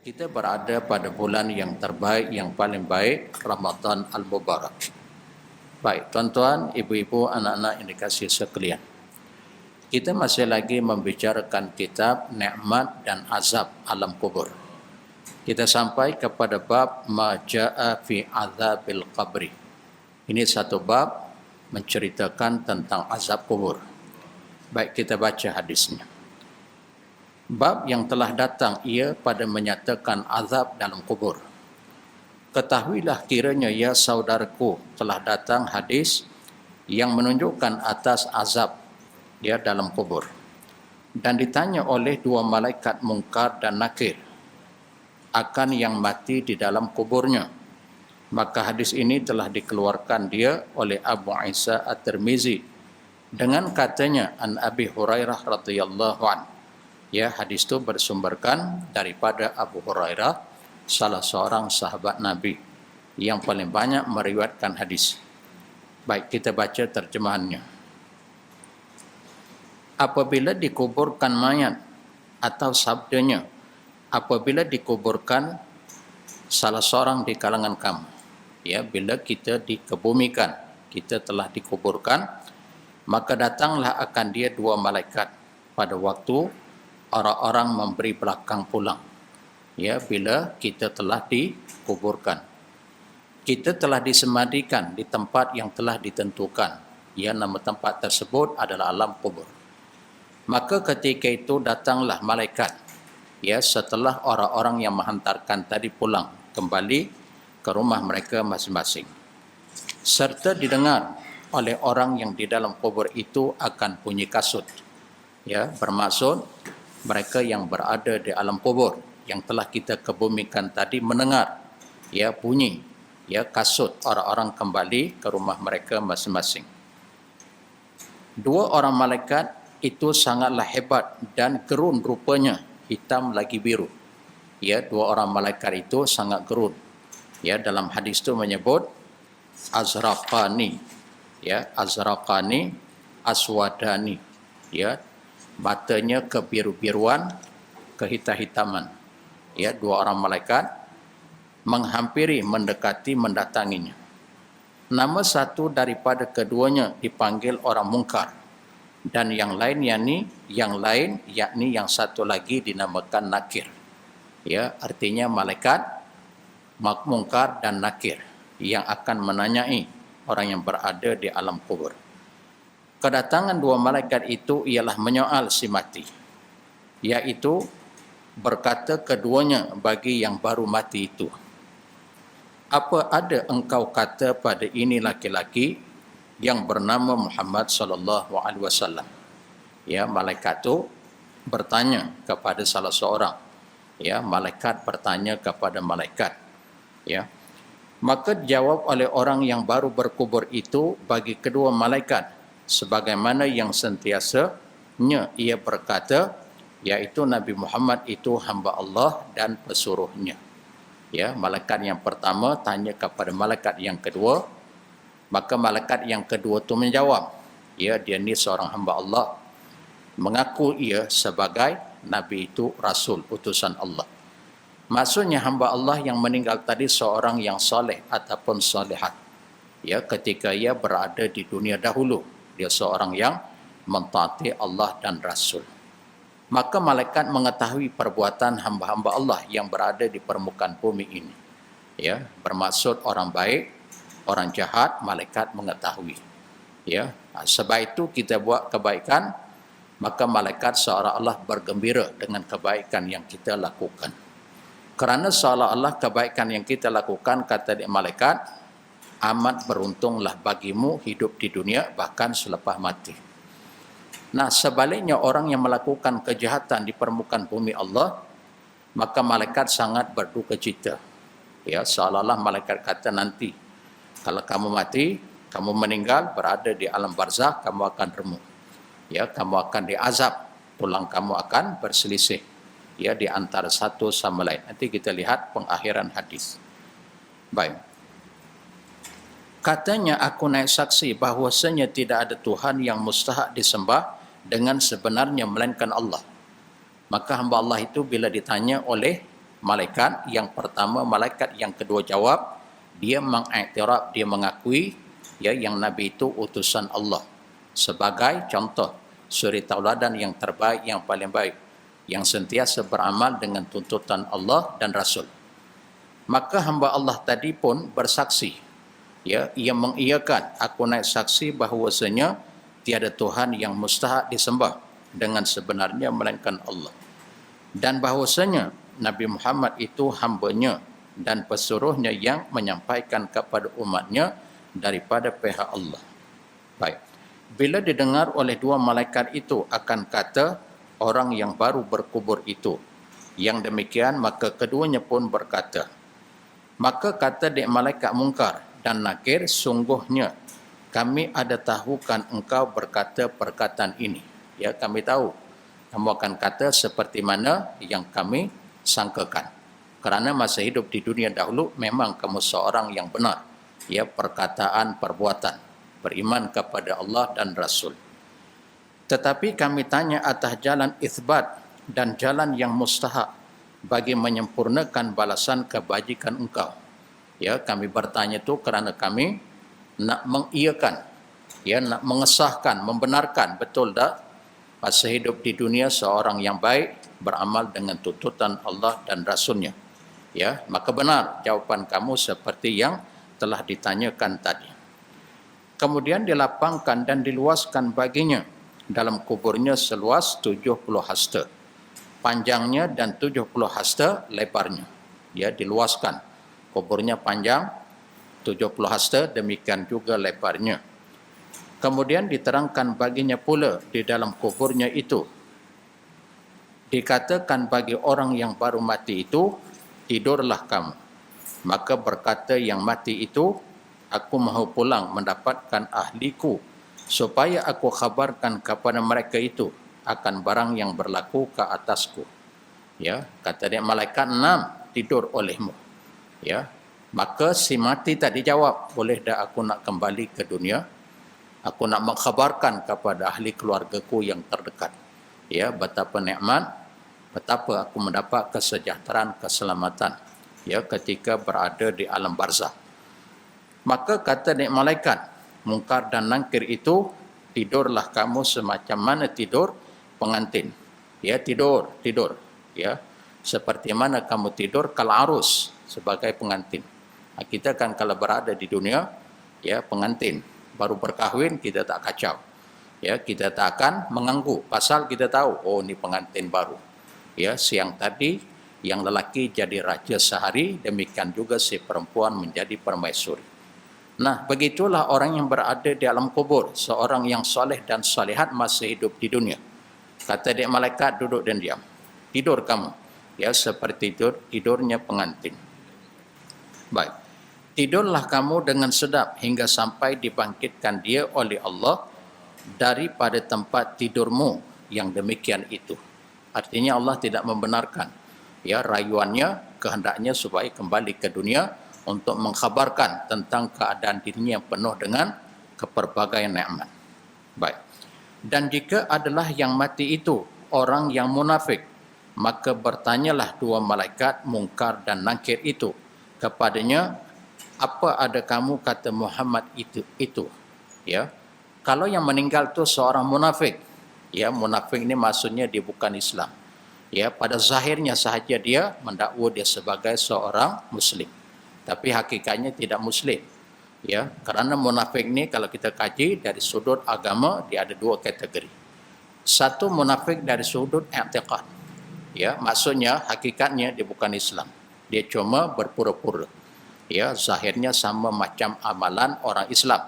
Kita berada pada bulan yang terbaik, yang paling baik, Ramadan Al-Mubarak. Baik, tuan-tuan, ibu-ibu, anak-anak yang dikasihi sekalian. Kita masih lagi membicarakan kitab Nikmat dan Azab Alam Kubur. Kita sampai kepada bab Maja'a fi Azabil Qabri. Ini satu bab menceritakan tentang azab kubur. Baik, kita baca hadisnya. Bab yang telah datang ia pada menyatakan azab dalam kubur. Ketahuilah kiranya ya saudaraku, telah datang hadis yang menunjukkan atas azab dia dalam kubur. Dan ditanya oleh dua malaikat Munkar dan Nakir akan yang mati di dalam kuburnya. Maka hadis ini telah dikeluarkan dia oleh Abu Isa At-Tirmizi dengan katanya an Abi Hurairah radhiyallahu anhu. Ya, hadis itu bersumberkan daripada Abu Hurairah, salah seorang sahabat Nabi yang paling banyak meriwayatkan hadis. Baik, kita baca terjemahannya. Apabila dikuburkan mayat, atau sabdanya, apabila dikuburkan salah seorang di kalangan kamu, ya, bila kita dikebumikan, kita telah dikuburkan, maka datanglah akan dia dua malaikat pada waktu orang-orang memberi belakang pulang. Ya, bila kita telah dikuburkan, kita telah disemadikan di tempat yang telah ditentukan. Ya, nama tempat tersebut adalah alam kubur. Maka ketika itu datanglah malaikat. Ya, setelah orang-orang yang menghantarkan tadi pulang kembali ke rumah mereka masing-masing. Serta didengar oleh orang yang di dalam kubur itu akan bunyi kasut. Ya, bermaksud mereka yang berada di alam kubur yang telah kita kebumikan tadi mendengar ya bunyi ya kasut orang-orang kembali ke rumah mereka masing-masing. Dua orang malaikat itu sangatlah hebat dan gerun rupanya, hitam lagi biru. Ya, dua orang malaikat itu sangat gerun. Ya, dalam hadis itu menyebut azraqani, ya, azraqani, aswadani, ya, matanya kebiru-biruan, kehita-hitaman. Ya, dua orang malaikat menghampiri, mendekati, mendatanginya. Nama satu daripada keduanya dipanggil orang Munkar dan yang lain yakni yang satu lagi dinamakan Nakir. Ya, artinya malaikat Munkar dan Nakir yang akan menanyai orang yang berada di alam kubur. Kedatangan dua malaikat itu ialah menyoal si mati, iaitu berkata keduanya bagi yang baru mati itu, apa ada engkau kata pada ini laki-laki yang bernama Muhammad sallallahu alaihi wasallam? Ya, malaikat itu bertanya kepada salah seorang. Ya, malaikat bertanya kepada malaikat. Ya, maka jawab oleh orang yang baru berkubur itu bagi kedua malaikat sebagaimana yang sentiasanya ia berkata, yaitu Nabi Muhammad itu hamba Allah dan pesuruhnya. Ya, malaikat yang pertama tanya kepada malaikat yang kedua, maka malaikat yang kedua itu menjawab, ya, dia ni seorang hamba Allah, mengaku ia sebagai Nabi itu Rasul, utusan Allah. Maksudnya hamba Allah yang meninggal tadi seorang yang soleh ataupun solehat. Ya, ketika ia berada di dunia dahulu, dia seorang yang mentaati Allah dan Rasul. Maka malaikat mengetahui perbuatan hamba-hamba Allah yang berada di permukaan bumi ini. Ya, bermaksud orang baik, orang jahat, malaikat mengetahui. Ya, sebab itu kita buat kebaikan, maka malaikat seolah-olah bergembira dengan kebaikan yang kita lakukan. Kerana seolah-olah kebaikan yang kita lakukan, kata dia malaikat, amat beruntunglah bagimu hidup di dunia bahkan selepas mati. Nah, sebaliknya orang yang melakukan kejahatan di permukaan bumi Allah, maka malaikat sangat berduka cita. Ya, seolah-olah malaikat kata nanti kalau kamu mati, kamu meninggal berada di alam barzakh, kamu akan remuk. Ya, kamu akan diazab, tulang kamu akan berselisih. Ya, di antara satu sama lain. Nanti kita lihat pengakhiran hadis. Baik. Katanya aku naik saksi bahwasanya tidak ada Tuhan yang mustahak disembah dengan sebenarnya melainkan Allah. Maka hamba Allah itu bila ditanya oleh malaikat. Yang pertama malaikat yang kedua jawab, dia mengiktiraf, dia mengakui ya yang Nabi itu utusan Allah sebagai contoh suri tauladan yang terbaik, yang paling baik, yang sentiasa beramal dengan tuntutan Allah dan Rasul. Maka hamba Allah tadi pun bersaksi, ya, ia mengiyakan, aku naik saksi bahawasanya tiada Tuhan yang mustahak disembah dengan sebenarnya melainkan Allah, dan bahawasanya Nabi Muhammad itu hambanya dan pesuruhnya yang menyampaikan kepada umatnya daripada pihak Allah. Baik, bila didengar oleh dua malaikat itu akan kata orang yang baru berkubur itu yang demikian, maka keduanya pun berkata, maka kata dia malaikat Munkar dan Nakir, sungguhnya kami ada tahukan engkau berkata perkataan ini. Ya, kami tahu kamu akan kata seperti mana yang kami sangkakan. Kerana masa hidup di dunia dahulu memang kamu seorang yang benar. Ya, perkataan, perbuatan, beriman kepada Allah dan Rasul. Tetapi kami tanya atas jalan itsbat dan jalan yang mustahak bagi menyempurnakan balasan kebajikan engkau. Ya, kami bertanya itu kerana kami nak mengiyakan, ya, nak mengesahkan, membenarkan betul tak masa hidup di dunia seorang yang baik beramal dengan tuntutan Allah dan Rasulnya. Ya, maka benar jawapan kamu seperti yang telah ditanyakan tadi. Kemudian dilapangkan dan diluaskan baginya dalam kuburnya seluas 70 hasta panjangnya dan 70 hasta lebarnya. Ya, diluaskan. Kuburnya panjang 70 hasta, demikian juga lebarnya. Kemudian diterangkan baginya pula di dalam kuburnya itu. Dikatakan bagi orang yang baru mati itu, tidurlah kamu. Maka berkata yang mati itu, aku mahu pulang mendapatkan ahliku supaya aku khabarkan kepada mereka itu akan barang yang berlaku ke atasku. Ya, kata dia malaikat, 6 tidur olehmu. Ya, maka si mati tadi jawab, boleh dah aku nak kembali ke dunia, aku nak mengkhabarkan kepada ahli keluargaku yang terdekat. Ya, betapa nikmat, betapa aku mendapat kesejahteraan, keselamatan. Ya, ketika berada di alam barzah. Maka kata dia malaikat Munkar dan Nakir itu, tidurlah kamu semacam mana tidur pengantin. Ya, tidur. Ya, seperti mana kamu tidur kal arus sebagai pengantin. Kita kan kalau berada di dunia, ya, pengantin baru berkahwin, kita tak kacau. Ya, kita tak akan mengganggu pasal kita tahu, oh ini pengantin baru. Ya, siang tadi yang lelaki jadi raja sehari, demikian juga si perempuan menjadi permaisuri. Nah, begitulah orang yang berada di alam kubur, seorang yang soleh dan salihat masih hidup di dunia. Kata dia malaikat, duduk dan diam. Tidur kamu. Ya, seperti tidurnya pengantin. Baik. Tidurlah kamu dengan sedap hingga sampai dibangkitkan dia oleh Allah daripada tempat tidurmu yang demikian itu. Artinya Allah tidak membenarkan, ya, rayuannya, kehendaknya supaya kembali ke dunia untuk mengkhabarkan tentang keadaan dirinya yang penuh dengan kepelbagaian nikmat. Baik. Dan jika adalah yang mati itu orang yang munafik, maka bertanyalah dua malaikat Munkar dan Nakir itu kepadanya, apa ada kamu kata Muhammad itu? Ya, kalau yang meninggal itu seorang munafik, ya, munafik ini maksudnya dia bukan Islam. Ya, pada zahirnya sahaja dia mendakwa dia sebagai seorang Muslim, tapi hakikatnya tidak Muslim. Ya, kerana munafik ni kalau kita kaji dari sudut agama, dia ada dua kategori. Satu, munafik dari sudut i'tiqad. Ya, maksudnya hakikatnya dia bukan Islam. Dia cuma berpura-pura. Ya, zahirnya sama macam amalan orang Islam,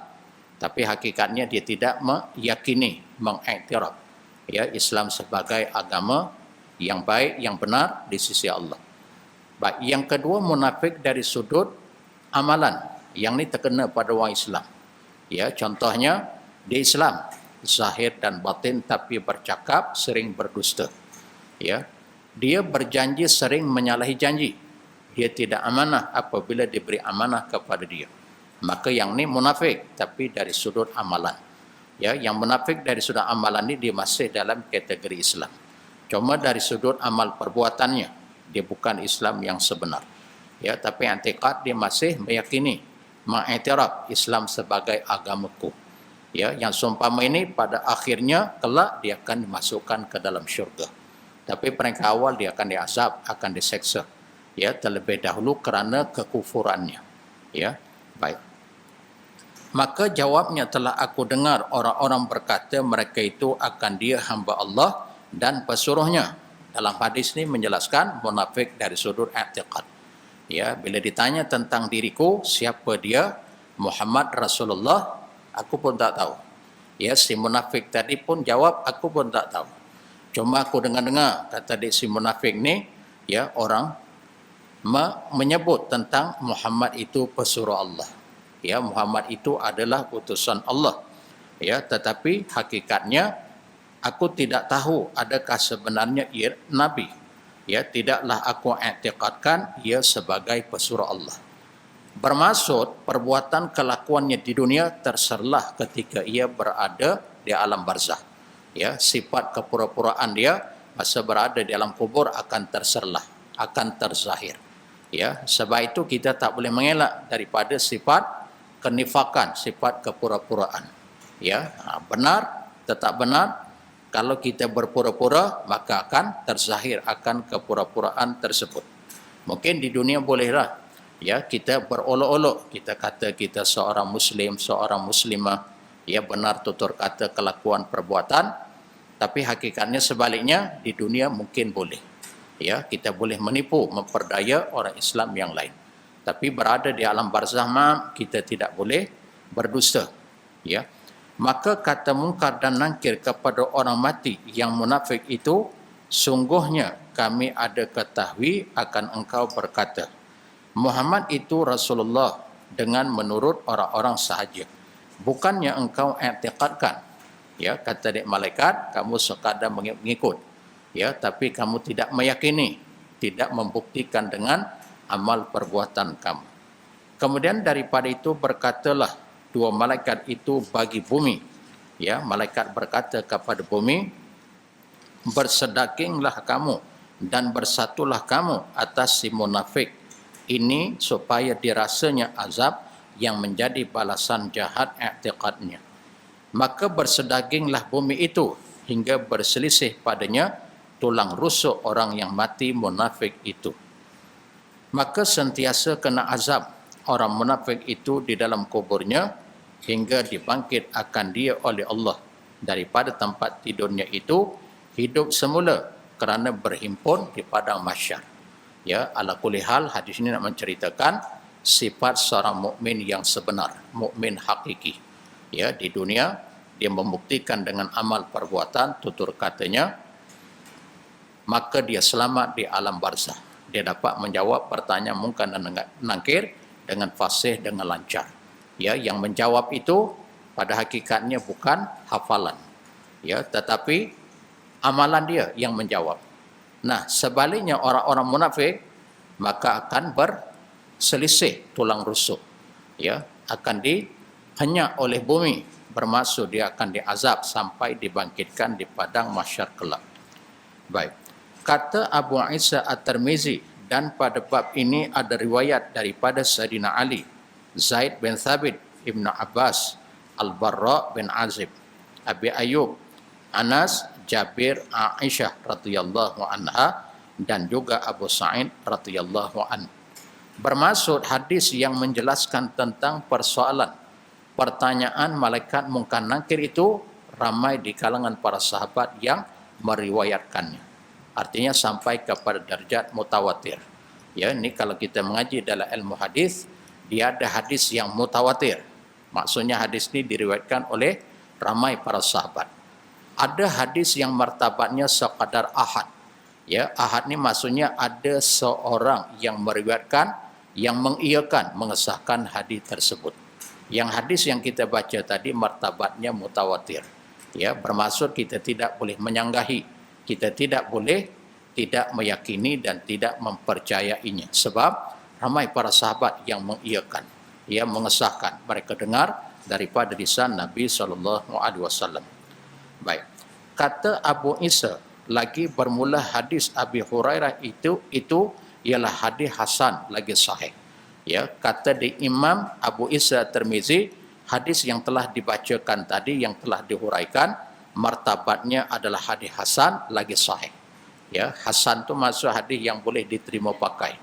tapi hakikatnya dia tidak meyakini, mengiktiraf, ya, Islam sebagai agama yang baik, yang benar di sisi Allah. Baik, yang kedua munafik dari sudut amalan. Yang ni terkena pada orang Islam. Ya, contohnya dia Islam zahir dan batin, tapi bercakap sering berdusta. Ya, dia berjanji sering menyalahi janji. Dia tidak amanah apabila diberi amanah kepada dia. Maka yang ni munafik, tapi dari sudut amalan. Ya, yang munafik dari sudut amalan ni dia masih dalam kategori Islam. Cuma dari sudut amal perbuatannya, dia bukan Islam yang sebenar. Ya, tapi i'tiqad dia masih meyakini, mengiktiraf Islam sebagai agamaku. Ya, yang seumpama ini pada akhirnya kelak dia akan dimasukkan ke dalam syurga. Tapi peringkat awal dia akan diazab, akan diseksa. Ya, terlebih dahulu kerana kekufurannya. Ya, baik. Maka jawabnya telah aku dengar orang-orang berkata mereka itu akan dia hamba Allah dan pesuruhnya. Dalam hadis ini menjelaskan munafik dari sudut i'tiqad. Ya, bila ditanya tentang diriku, siapa dia? Muhammad Rasulullah, aku pun tak tahu. Ya, si munafik tadi pun jawab, aku pun tak tahu. Cuma aku dengar-dengar kata dia si munafik ni, ya, orang menyebut tentang Muhammad itu pesuruh Allah. Ya, Muhammad itu adalah utusan Allah. Ya, tetapi hakikatnya aku tidak tahu adakah sebenarnya ia nabi. Ya, tidaklah aku i'tiqadkan ia sebagai pesuruh Allah. Bermaksud perbuatan kelakuannya di dunia terserlah ketika ia berada di alam barzah. Ya, sifat kepura-puraan dia masa berada di alam kubur akan terserlah, akan terzahir. Ya, sebab itu kita tak boleh mengelak daripada sifat kenifakan, sifat kepura-puraan. Ya, benar, tetap benar. Kalau kita berpura-pura, maka akan terzahir akan kepura-puraan tersebut. Mungkin di dunia bolehlah, ya, kita berolok-olok, kita kata kita seorang Muslim, seorang Muslimah, ya, benar tutur kata kelakuan perbuatan, tapi hakikatnya sebaliknya di dunia mungkin boleh. Ya, kita boleh menipu, memperdaya orang Islam yang lain. Tapi berada di alam barzah kita tidak boleh berdusta. Ya, maka kata mungkar dan nangkir kepada orang mati yang munafik itu, sungguhnya kami ada ketahui akan engkau berkata, Muhammad itu Rasulullah dengan menurut orang-orang sahaja. Bukannya engkau i'tiqadkan. Ya, kata dek malaikat, kamu sekadar mengikut. Ya, tapi kamu tidak meyakini, tidak membuktikan dengan amal perbuatan kamu. Kemudian daripada itu berkatalah dua malaikat itu bagi bumi. Ya, malaikat berkata kepada bumi, bersedekinglah kamu dan bersatulah kamu atas si munafik ini supaya dirasanya azab yang menjadi balasan jahat i'tiqadnya. Maka bersedaginglah bumi itu hingga berselisih padanya tulang rusuk orang yang mati munafik itu. Maka sentiasa kena azab orang munafik itu di dalam kuburnya hingga dibangkit akan dia oleh Allah daripada tempat tidurnya itu hidup semula kerana berhimpun di padang mahsyar. Ya, ala kulli hal hadis ini nak menceritakan sifat seorang mukmin yang sebenar, mukmin hakiki. Ya, di dunia dia membuktikan dengan amal perbuatan tutur katanya, maka dia selamat di alam barzah. Dia dapat menjawab pertanyaan mungkar dan nakir dengan fasih, dengan lancar. Ya, yang menjawab itu pada hakikatnya bukan hafalan. Ya, tetapi amalan dia yang menjawab. Nah, sebaliknya orang-orang munafik maka akan berselisih tulang rusuk. Ya, akan dihenyak oleh bumi, bermaksud dia akan diazab sampai dibangkitkan di padang mahsyar kelak. Baik. Kata Abu Isa At-Tirmizi, dan pada bab ini ada riwayat daripada Sayyidina Ali, Zaid bin Thabit, Ibn Abbas, Al-Barra bin Azib, Abi Ayyub, Anas, Jabir, Aisyah radhiyallahu anha dan juga Abu Sa'id radhiyallahu an. Bermaksud hadis yang menjelaskan tentang persoalan pertanyaan malaikat mungkar nakir itu ramai di kalangan para sahabat yang meriwayatkannya. Artinya sampai kepada darjat mutawatir. Ya, ini kalau kita mengaji dalam ilmu hadis, dia ada hadis yang mutawatir. Maksudnya hadis ini diriwayatkan oleh ramai para sahabat. Ada hadis yang martabatnya sekadar ahad. Ya, ahad ni maksudnya ada seorang yang meriwayatkan, yang mengiyakan, mengesahkan hadis tersebut. Yang hadis yang kita baca tadi martabatnya mutawatir. Ya, bermaksud kita tidak boleh menyanggahi, kita tidak boleh tidak meyakini dan tidak mempercayainya. Sebab ramai para sahabat yang mengiyakan, yang mengesahkan, mereka dengar daripada lisan Nabi SAW. Baik. Kata Abu Isa, lagi bermula hadis Abi Hurairah itu ialah hadis hasan lagi sahih. Ya, kata di Imam Abu Isa Tirmizi, hadis yang telah dibacakan tadi yang telah dihuraikan martabatnya adalah hadis hasan lagi sahih. Ya, hasan itu maksud hadis yang boleh diterima pakai,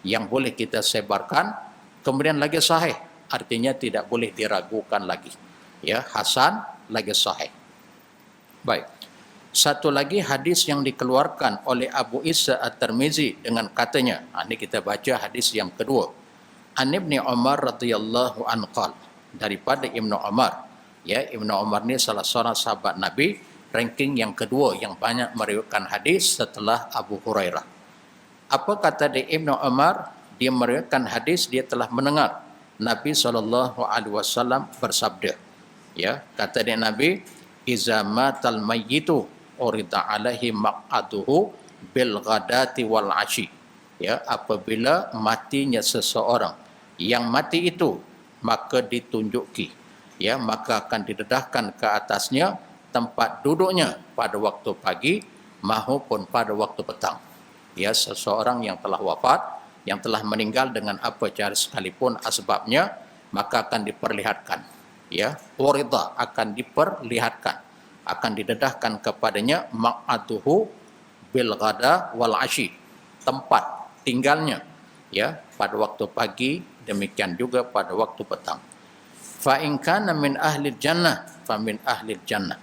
yang boleh kita sebarkan, kemudian lagi sahih, artinya tidak boleh diragukan lagi. Ya, hasan lagi sahih. Baik. Satu lagi hadis yang dikeluarkan oleh Abu Isa At-Tirmizi dengan katanya, ini kita baca hadis yang kedua. An Ibni Umar radhiyallahu anhu qala, daripada Ibnu Umar. Ya, Ibnu Umar ni salah seorang sahabat Nabi, ranking yang kedua yang banyak meriwayatkan hadis setelah Abu Hurairah. Apa kata di Ibnu Umar? Dia meriwayatkan hadis, dia telah mendengar Nabi SAW bersabda. Ya, kata dia Nabi, iza matal mayyitu urida alaihi maq'aduhu bil ghadati wal ashi. Ya, apabila matinya seseorang, yang mati itu maka ditunjuki, ya, maka akan didedahkan ke atasnya tempat duduknya pada waktu pagi maupun pada waktu petang. Ya, seseorang yang telah wafat, yang telah meninggal dengan apa cara sekalipun asbabnya, maka akan diperlihatkan. Ya, urida akan diperlihatkan, akan didedahkan kepadanya maq'aduhu bil ghada wal ashi, tempat tinggalnya, ya, pada waktu pagi, demikian juga pada waktu petang. Fa in kana min ahli jannah fa min ahli jannah,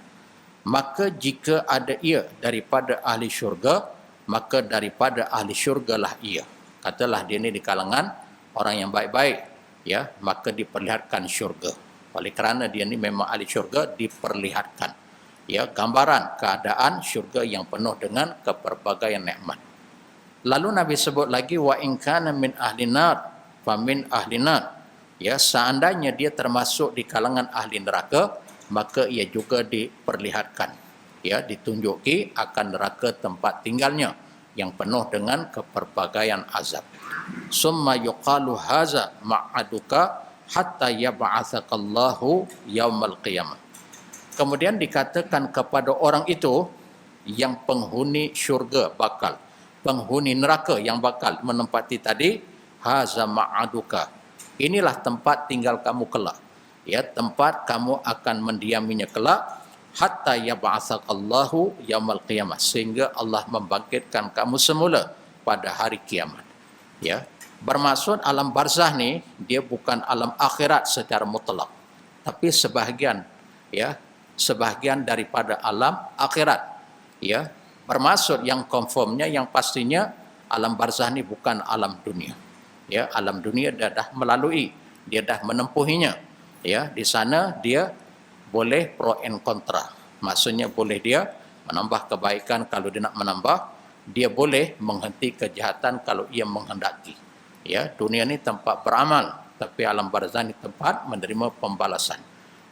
maka jika ada ia daripada ahli syurga, maka daripada ahli syurgalah ia. Katalah dia ni di kalangan orang yang baik-baik, ya, maka diperlihatkan syurga. Oleh kerana dia ni memang ahli syurga, diperlihatkan, ya, gambaran keadaan syurga yang penuh dengan kepelbagaian nikmat. Lalu Nabi sebut lagi, wa in kana min ahli nar fa min ahli nar. Ya, seandainya dia termasuk di kalangan ahli neraka, maka ia juga diperlihatkan, ya, ditunjuki akan neraka tempat tinggalnya yang penuh dengan kepelbagaian azab. Summa yuqalu haza ma'aduka hatta yab'atsakallahu yaumal qiyamah. Kemudian dikatakan kepada orang itu yang penghuni syurga bakal, penghuni neraka yang bakal menempati tadi, haza ma'aduka, inilah tempat tinggal kamu kelak, ya, tempat kamu akan mendiaminya kelak, hatta yab'atsakallahu yaumal qiyamah, sehingga Allah membangkitkan kamu semula pada hari kiamat. Ya, bermaksud alam barzah ni dia bukan alam akhirat secara mutlak, tapi sebahagian, ya, sebahagian daripada alam akhirat. Ya, bermaksud yang konformnya, yang pastinya alam barzah ni bukan alam dunia. Ya, alam dunia dia dah melalui, dia dah menempuhinya. Ya, di sana dia boleh pro and kontra. Maksudnya boleh dia menambah kebaikan kalau dia nak menambah, dia boleh menghenti kejahatan kalau ia menghendaki. Ya, dunia ni tempat beramal, tapi alam barzah ni tempat menerima pembalasan.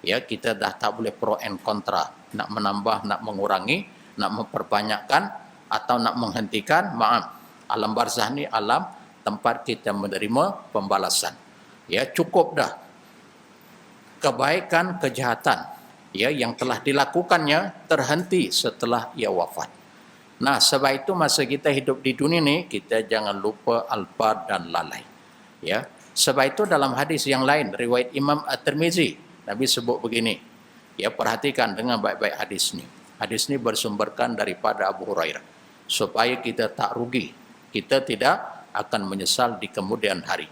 Ya, kita dah tak boleh pro and kontra, nak menambah, nak mengurangi, nak memperbanyakkan atau nak menghentikan. Maaf, alam barzah ni alam tempat kita menerima pembalasan. Ya, cukup dah kebaikan, kejahatan, ya, yang telah dilakukannya terhenti setelah ia wafat. Nah, sebab itu masa kita hidup di dunia ni, kita jangan lupa albar dan lalai. Ya, sebab itu dalam hadis yang lain, riwayat Imam At-Tirmizi, Nabi sebut begini. Ya, perhatikan dengan baik-baik hadis ni. Hadis ni bersumberkan daripada Abu Hurairah, supaya kita tak rugi, kita tidak akan menyesal di kemudian hari.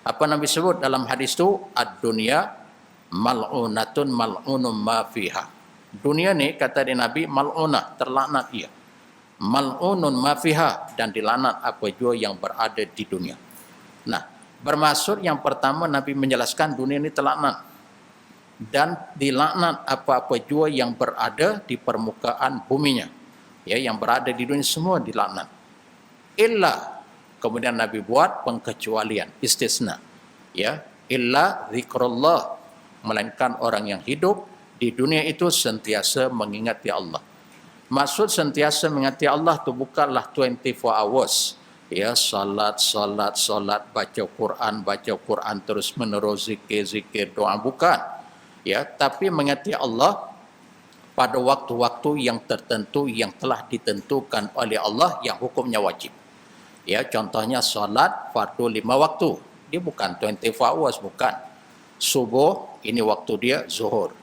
Apa Nabi sebut dalam hadis tu? Ad-dunya mal'unatun mal'unum ma fiha. Dunia ni, kata dia Nabi, mal'unah, terlaknat ia. Mal'unun ma fiha, dan dilaknat apa jua yang berada di dunia. Nah, bermaksud yang pertama Nabi menjelaskan dunia ni terlaknat, dan dilaknat apa-apa jua yang berada di permukaan buminya. Ya, yang berada di dunia semua dilaknat. Illa, kemudian Nabi buat pengkecualian, istisna. Ya, illa zikrullah, melainkan orang yang hidup di dunia itu sentiasa mengingati Allah. Maksud sentiasa mengingati Allah tu bukanlah 24 hours. Ya, salat, baca Quran terus menerus, zikir, doa, bukan. Ya, tapi mengingati Allah pada waktu-waktu yang tertentu yang telah ditentukan oleh Allah yang hukumnya wajib. Ya, contohnya solat fardu 5 waktu. Dia bukan 24 hours, bukan. Subuh, ini waktu dia zuhur.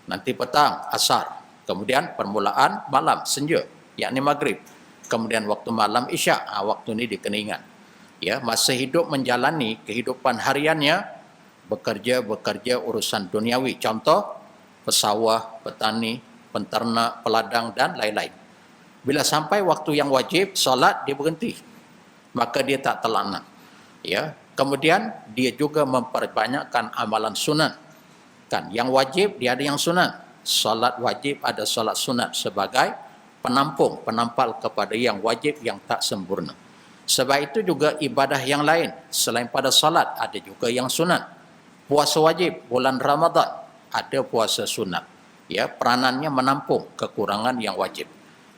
Nanti petang, asar. Kemudian permulaan malam, senja, yakni maghrib. Kemudian waktu malam isyak, waktu ini dikeningan. Ya, masa hidup menjalani kehidupan hariannya, bekerja urusan duniawi. Contoh, pesawah, petani, penternak, peladang dan lain-lain. Bila sampai waktu yang wajib, solat dia berhenti. Maka dia tak terlaknat. Ya, kemudian dia juga memperbanyakkan amalan sunat. Kan, yang wajib dia ada yang sunat. Solat wajib ada solat sunat sebagai penampung, penampal kepada yang wajib yang tak sempurna. Sebab itu juga ibadah yang lain selain pada solat ada juga yang sunat. Puasa wajib bulan Ramadan ada puasa sunat. Ya, peranannya menampung kekurangan yang wajib.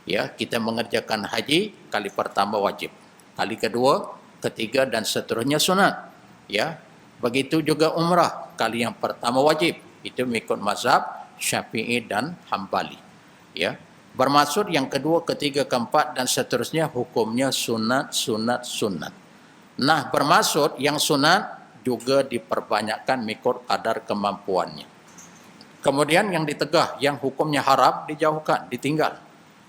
Ya, kita mengerjakan haji kali pertama wajib. Kali kedua, ketiga dan seterusnya sunat. Ya, begitu juga umrah kali yang pertama wajib. Itu mengikut mazhab Syafi'i dan Hambali. Ya, bermaksud yang kedua, ketiga, keempat dan seterusnya hukumnya sunat. Nah, bermaksud yang sunat juga diperbanyakkan mengikut kadar kemampuannya. Kemudian yang ditegah, yang hukumnya haram dijauhkan, ditinggal.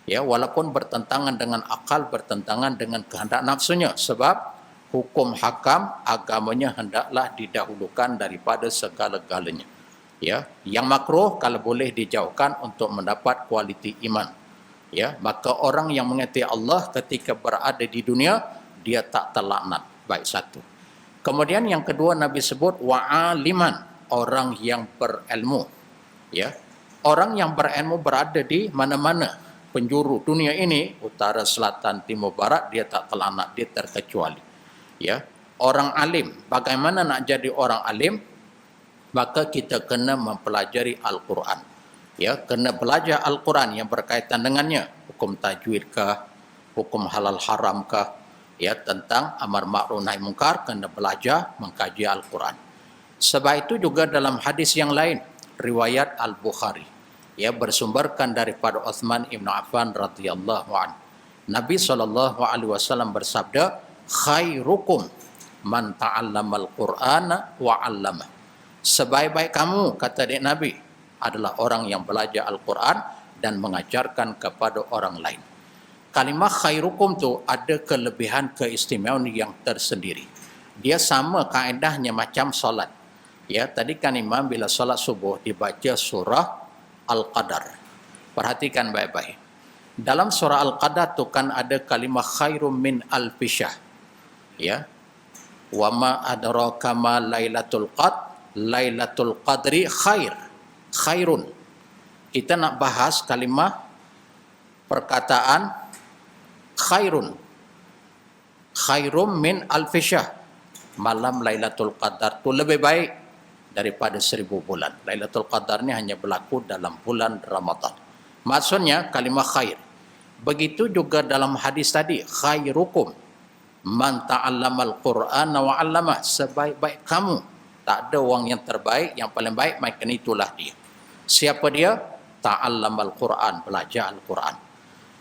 Ya, walaupun bertentangan dengan akal, bertentangan dengan kehendak nafsunya, sebab hukum hakam agamanya hendaklah didahulukan daripada segala-galanya. Ya, yang makruh kalau boleh dijauhkan untuk mendapat kualiti iman. Ya, maka orang yang mengasihi Allah ketika berada di dunia dia tak terlaknat. Baik, satu. Kemudian yang kedua Nabi sebut wa'aliman, orang yang berilmu. Ya, orang yang berilmu berada di mana-mana penjuru dunia ini, utara, selatan, timur, barat, dia tak terlaknat, dia terkecuali. Ya, orang alim, bagaimana nak jadi orang alim? Maka kita kena mempelajari Al-Quran. Ya, kena belajar Al-Quran yang berkaitan dengannya, hukum tajwid kah, hukum halal haram kah, ya, tentang amar ma'ruf nahi munkar, kena belajar mengkaji Al-Quran. Sebab itu juga dalam hadis yang lain, riwayat Al-Bukhari, ya, bersumberkan daripada Uthman ibn Affan radhiyallahu anhu. Nabi SAW bersabda, khairukum man ta'allamal Qur'ana wa 'allama. Sebaik-baik kamu, kata dia Nabi, adalah orang yang belajar Al-Quran dan mengajarkan kepada orang lain. Kalimah khairukum tu ada kelebihan keistimewaan yang tersendiri. Dia sama kaedahnya macam solat. Ya, tadi kan imam bila solat subuh dibaca surah Al-Qadar. Perhatikan baik-baik. Dalam surah Al-Qadar tu kan ada kalimah khairum min alfisyahr. Ya. Wa ma adraka ma lailatul qadr, lailatul qadri khairun. Kita nak bahas kalimah perkataan khairum min alfisyahr. Malam Lailatul Qadar tu lebih baik daripada 1000 bulan. Lailatul Qadar ni hanya berlaku dalam bulan Ramadan. Maksudnya kalimah khair. Begitu juga dalam hadis tadi, khairukum man ta'allamal Qur'ana wa 'allama. Sebaik-baik kamu, tak ada orang yang terbaik, yang paling baik, maka itulah dia. Siapa dia? Ta'allamal Qur'an, belajar Al-Quran.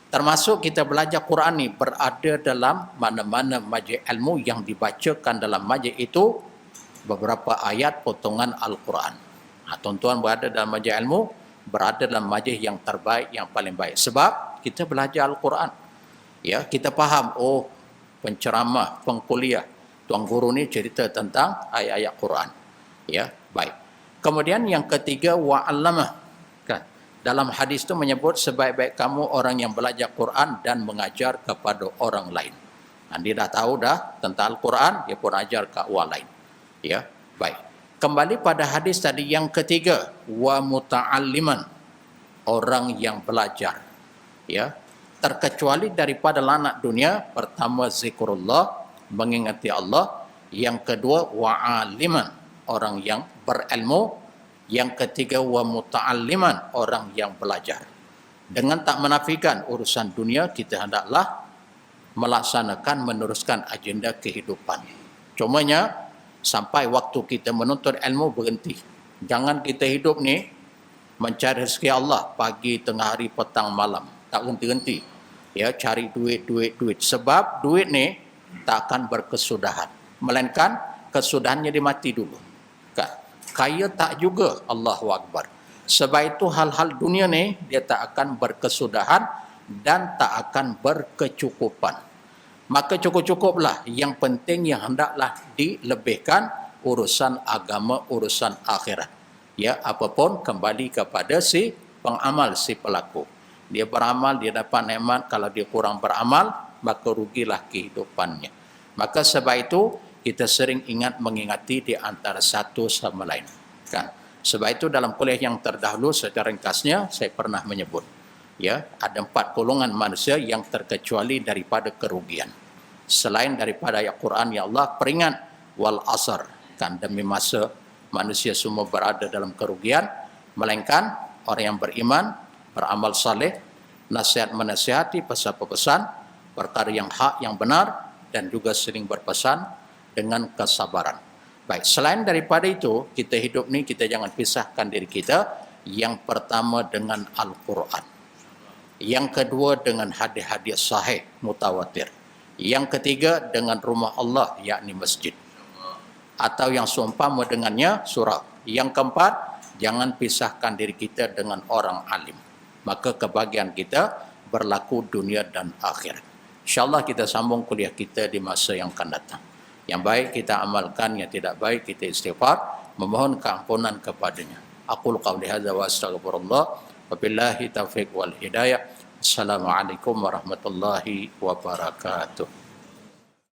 Termasuk kita belajar Quran ni berada dalam mana-mana majlis ilmu yang dibacakan dalam majlis itu beberapa ayat potongan Al-Quran. Tuan-tuan berada dalam majlis ilmu, berada dalam majlis yang terbaik, yang paling baik. Sebab kita belajar Al-Quran. Ya, kita faham, oh, penceramah, pengkuliah, tuan guru ni cerita tentang ayat-ayat Quran. Ya, baik. Kemudian yang ketiga, wa'allamah. Kan? Dalam hadis itu menyebut sebaik-baik kamu orang yang belajar Quran dan mengajar kepada orang lain. Dia dah tahu dah tentang Al-Quran, dia pun ajar ke orang lain. Ya, baik. Kembali pada hadis tadi yang ketiga, wa muta'alliman, orang yang belajar. Ya, terkecuali daripada laknat dunia, pertama zikrullah, mengingati Allah, yang kedua wa'aliman, orang yang berilmu, yang ketiga wa muta'alliman, orang yang belajar. Dengan tak menafikan urusan dunia, kita hendaklah melaksanakan, meneruskan agenda kehidupan. Cumanya sampai waktu kita menuntut ilmu berhenti. Jangan kita hidup ni Mencari rezeki Allah pagi, tengah hari, petang, malam. Tak henti-henti. Ya, cari duit. Sebab duit ni tak akan berkesudahan. Melainkan kesudahannya dia mati dulu. Kan? Kaya tak juga, Allahu Akbar. Sebab itu hal-hal dunia ni dia tak akan berkesudahan dan tak akan berkecukupan. Maka cukup-cukuplah. Yang penting yang hendaklah dilebihkan urusan agama, urusan akhirat. Ya, apapun kembali kepada si pengamal, si pelaku. Dia beramal, dia dapat nikmat. Kalau dia kurang beramal, maka rugilah kehidupannya. Maka sebab itu kita sering mengingati di antara satu sama lain. Kan? Sebab itu dalam kuliah yang terdahulu secara ringkasnya saya pernah menyebut, ya, ada 4 golongan manusia yang terkecuali daripada kerugian. Selain daripada ayat Quran, ya Allah peringat wal asr, kan, demi masa manusia semua berada dalam kerugian, melainkan orang yang beriman, beramal saleh, nasihat-menasihati, pesan-pesan, perkara yang hak, yang benar, dan juga sering berpesan dengan kesabaran. Baik, selain daripada itu, kita hidup ni kita jangan pisahkan diri kita. Yang pertama dengan Al-Quran. Yang kedua dengan hadis-hadis sahih mutawatir. Yang ketiga dengan rumah Allah, yakni masjid. Atau yang seumpama dengannya surau. Yang keempat, jangan pisahkan diri kita dengan orang alim. Maka kebahagiaan kita berlaku dunia dan akhirat. InsyaAllah kita sambung kuliah kita di masa yang akan datang. Yang baik kita amalkan, yang tidak baik kita istighfar, memohon keampunan kepadanya. Aqul qawli hadza wa astaghfirullah. Wabillahi taufiq wal hidayah. Assalamualaikum warahmatullahi wabarakatuh.